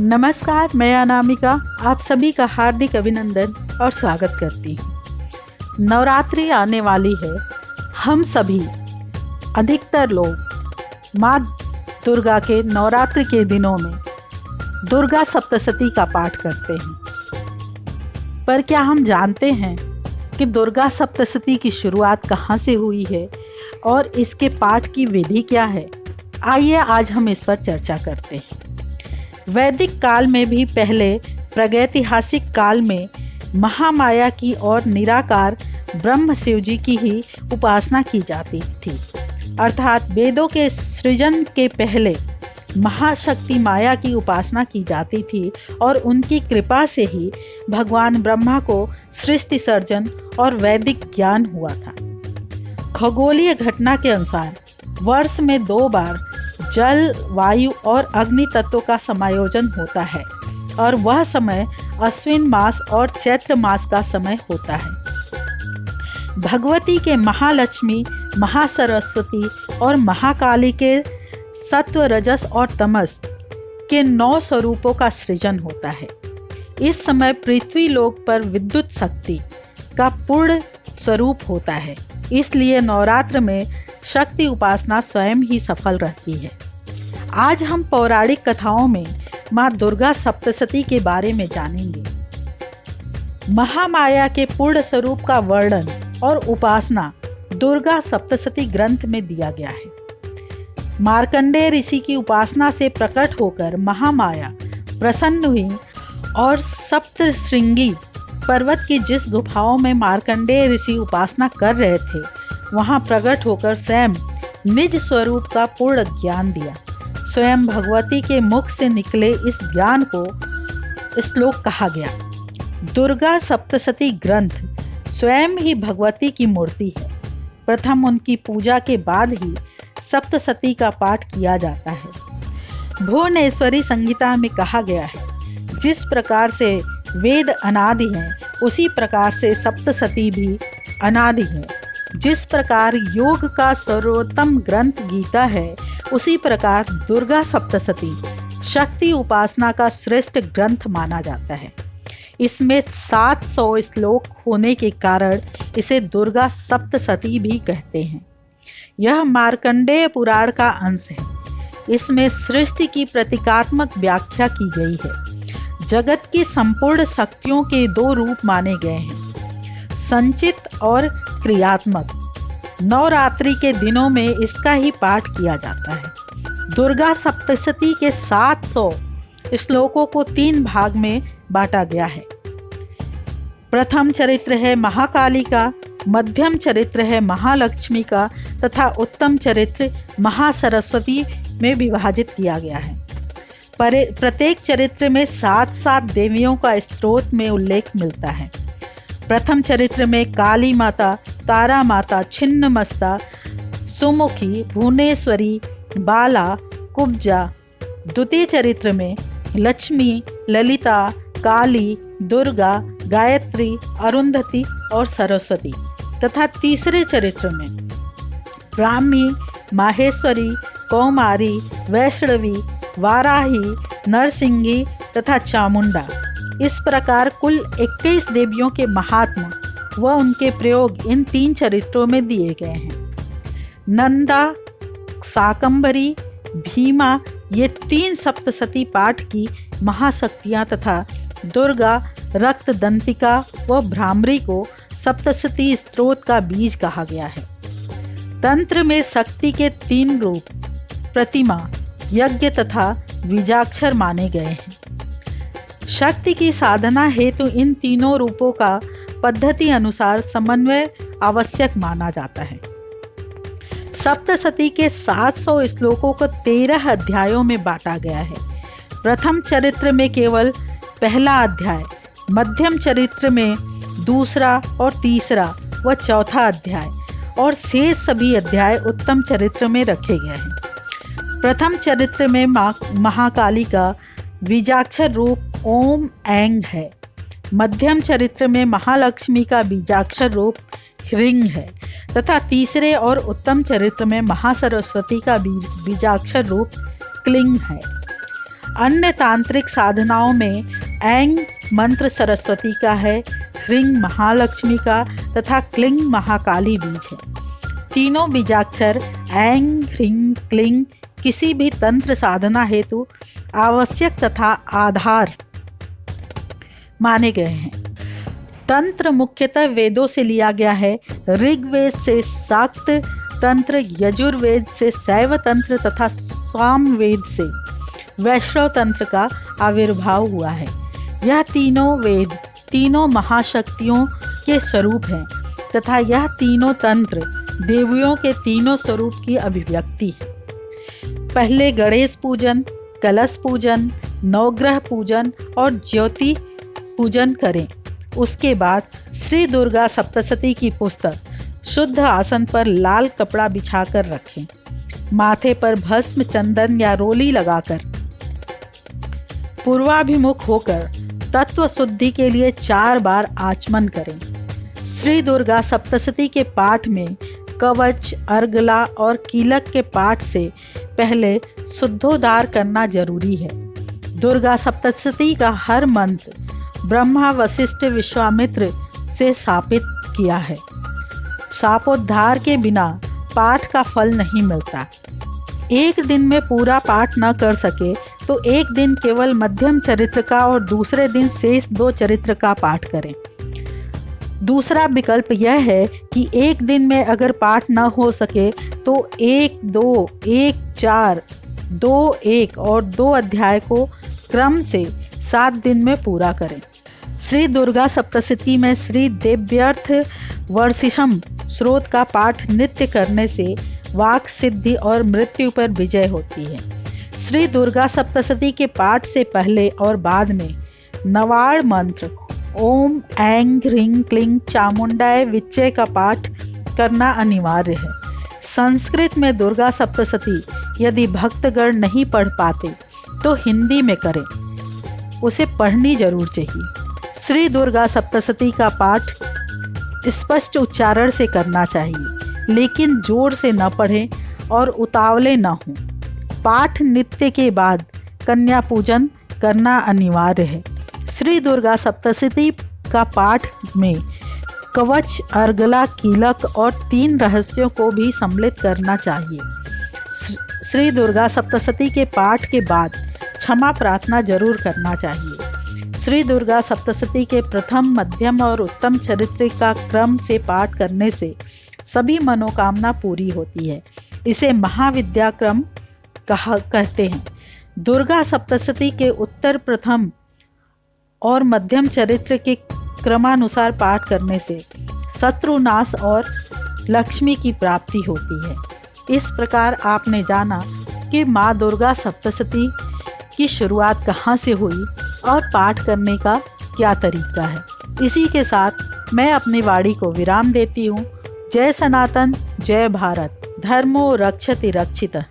नमस्कार, मैं अनामिका आप सभी का हार्दिक अभिनंदन और स्वागत करती हूँ। नवरात्रि आने वाली है। हम सभी अधिकतर लोग माँ दुर्गा के नवरात्रि के दिनों में दुर्गा सप्तशती का पाठ करते हैं। पर क्या हम जानते हैं कि दुर्गा सप्तशती की शुरुआत कहाँ से हुई है और इसके पाठ की विधि क्या है? आइए आज हम इस पर चर्चा करते हैं। वैदिक काल में भी पहले प्रागैतिहासिक काल में महामाया की और निराकार ब्रह्म शिव जी की ही उपासना की जाती थी। अर्थात वेदों के सृजन के पहले महाशक्ति माया की उपासना की जाती थी और उनकी कृपा से ही भगवान ब्रह्मा को सृष्टि सर्जन और वैदिक ज्ञान हुआ था। खगोलीय घटना के अनुसार वर्ष में 2 बार जल, वायु और अग्नि तत्वों का समायोजन होता है और वह समय अश्विन मास और चैत्र मास का समय होता है। भगवती के महालक्ष्मी, महासरस्वती और महाकाली के सत्व, रजस और तमस के 9 स्वरूपों का सृजन होता है। इस समय पृथ्वी लोक पर विद्युत शक्ति का पूर्ण स्वरूप होता है, इसलिए नवरात्र में शक्ति उपासना स्वयं ही सफल रहती है। आज हम पौराणिक कथाओं में माँ दुर्गा सप्तशती के बारे में जानेंगे। महामाया के पूर्ण स्वरूप का वर्णन और उपासना दुर्गा सप्तशती ग्रंथ में दिया गया है। मार्कंडेय ऋषि की उपासना से प्रकट होकर महामाया प्रसन्न हुई और सप्तशृंगी पर्वत की जिस गुफाओं में मार्कंडेय ऋषि उपासना कर रहे थे वहां प्रकट होकर स्वयं निज स्वरूप का पूर्ण ज्ञान दिया। स्वयं भगवती के मुख से निकले इस ज्ञान को श्लोक कहा गया। दुर्गा सप्तशती ग्रंथ स्वयं ही भगवती की मूर्ति है। प्रथम उनकी पूजा के बाद ही सप्तशती का पाठ किया जाता है। भुवनेश्वरी संहिता में कहा गया है, जिस प्रकार से वेद अनादि हैं उसी प्रकार से सप्तशती भी अनादि है। जिस प्रकार योग का सर्वोत्तम ग्रंथ गीता है उसी प्रकार दुर्गा सप्तशती शक्ति उपासना का श्रेष्ठ ग्रंथ माना जाता है। इसमें 700 श्लोक होने के कारण इसे दुर्गा सप्तशती भी कहते हैं। यह मार्कंडेय पुराण का अंश है। इसमें सृष्टि की प्रतीकात्मक व्याख्या की गई है। जगत की संपूर्ण शक्तियों के 2 रूप माने गए हैं, संचित और क्रियात्मक। नवरात्रि के दिनों में इसका ही पाठ किया जाता है। दुर्गा सप्तशती के 700 श्लोकों को 3 भाग में बांटा गया है। प्रथम चरित्र है महाकाली का, मध्यम चरित्र है महालक्ष्मी का तथा उत्तम चरित्र महासरस्वती में विभाजित किया गया है। प्रत्येक चरित्र में 7-7 देवियों का स्त्रोत में उल्लेख मिलता है। प्रथम चरित्र में काली माता, तारा माता, छिन्नमस्ता, सुमुखी, भुवनेश्वरी, बाला, कुब्जा। द्वितीय चरित्र में लक्ष्मी, ललिता, काली, दुर्गा, गायत्री, अरुंधति और सरस्वती तथा तीसरे चरित्र में ब्राह्मी, माहेश्वरी, कौमारी, वैष्णवी, वाराही, नरसिंही तथा चामुंडा। इस प्रकार कुल 21 देवियों के महात्मा व उनके प्रयोग इन 3 चरित्रों में दिए गए हैं। नंदा, शाकंभरी, भीमा ये 3 सप्तशती पाठ की महाशक्तियाँ तथा दुर्गा, रक्तदंतिका व भ्रामरी को सप्तशती स्तोत्र का बीज कहा गया है। तंत्र में शक्ति के 3 रूप प्रतिमा, यज्ञ तथा बीजाक्षर माने गए हैं। शक्ति की साधना हेतु इन तीनों रूपों का पद्धति अनुसार समन्वय आवश्यक माना जाता है। सप्तशती के 700 श्लोकों को 13 अध्यायों में बांटा गया है। प्रथम चरित्र में केवल पहला अध्याय, मध्यम चरित्र में दूसरा और तीसरा व चौथा अध्याय और शेष सभी अध्याय उत्तम चरित्र में रखे गए हैं। प्रथम चरित्र में महाकाली का बीजाक्षर रूप ओम ऐंग है। मध्यम चरित्र में महालक्ष्मी का बीजाक्षर रूप ह्रीं है तथा तीसरे और उत्तम चरित्र में महासरस्वती का बीजाक्षर रूप क्लिंग है। अन्य तांत्रिक साधनाओं में ऐंग मंत्र सरस्वती का है, ह्रीं महालक्ष्मी का तथा क्लीं महाकाली बीज है। तीनों बीजाक्षर ऐंग ह्रीं क्लीं किसी भी तंत्र साधना हेतु आवश्यक तथा आधार माने गए हैं। तंत्र मुख्यतः वेदों से लिया गया है। ऋग्वेद से शाक्त तंत्र, यजुर्वेद से शैव तंत्र तथा सामवेद से वैष्णव तंत्र का आविर्भाव हुआ है। यह तीनों वेद तीनों महाशक्तियों के स्वरूप हैं तथा यह तीनों तंत्र देवियों के तीनों स्वरूप की अभिव्यक्ति है। पहले गणेश पूजन, कलश पूजन, नवग्रह पूजन और ज्योति पूजन करें। उसके बाद श्री दुर्गा सप्तशती की पुस्तक शुद्ध आसन पर लाल कपड़ा बिछाकर रखें। माथे पर भस्म, चंदन या रोली लगाकर पूर्वाभिमुख होकर तत्व शुद्धि के लिए 4 बार आचमन करें। श्री दुर्गा सप्तशती के पाठ में कवच, अर्गला और कीलक के पाठ से पहले शुद्धोद्धार करना जरूरी है। दुर्गा सप्तशती का हर मंत्र ब्रह्मा, वशिष्ठ, विश्वामित्र से स्थापित किया है। शापोद्धार के बिना पाठ का फल नहीं मिलता। एक दिन में पूरा पाठ न कर सके तो एक दिन केवल मध्यम चरित्र का और दूसरे दिन शेष 2 चरित्र का पाठ करें। दूसरा विकल्प यह है कि एक दिन में अगर पाठ न हो सके तो 1, 2, 1, 4, 2, 1 और 2 अध्याय को क्रम से 7 दिन में पूरा करें। श्री दुर्गा सप्तशती में श्री देव्यर्थ वर्षिषम स्रोत का पाठ नित्य करने से वाक सिद्धि और मृत्यु पर विजय होती है। श्री दुर्गा सप्तशती के पाठ से पहले और बाद में नवाड़ मंत्र ओम ऐं ह्रीं क्लीं चामुंडाय विच्चे का पाठ करना अनिवार्य है। संस्कृत में दुर्गा सप्तशती यदि भक्तगण नहीं पढ़ पाते तो हिंदी में करें, उसे पढ़नी जरूर चाहिए। श्री दुर्गा सप्तशती का पाठ स्पष्ट उच्चारण से करना चाहिए, लेकिन जोर से न पढ़ें और उतावले न हों। पाठ नित्य के बाद कन्या पूजन करना अनिवार्य है। श्री दुर्गा सप्तशती का पाठ में कवच, अर्गला, कीलक और 3 रहस्यों को भी सम्मिलित करना चाहिए। श्री दुर्गा सप्तशती के पाठ के बाद क्षमा प्रार्थना जरूर करना चाहिए। श्री दुर्गा सप्तशती के प्रथम, मध्यम और उत्तम चरित्र का क्रम से पाठ करने से सभी मनोकामना पूरी होती है। इसे महाविद्या क्रम कहते हैं। दुर्गा सप्तशती के उत्तर, प्रथम और मध्यम चरित्र के क्रमानुसार पाठ करने से शत्रुनाश और लक्ष्मी की प्राप्ति होती है। इस प्रकार आपने जाना कि माँ दुर्गा सप्तशती की शुरुआत कहाँ से हुई और पाठ करने का क्या तरीका है। इसी के साथ मैं अपनी वाणी को विराम देती हूँ। जय सनातन, जय भारत, धर्मो रक्षति रक्षितः।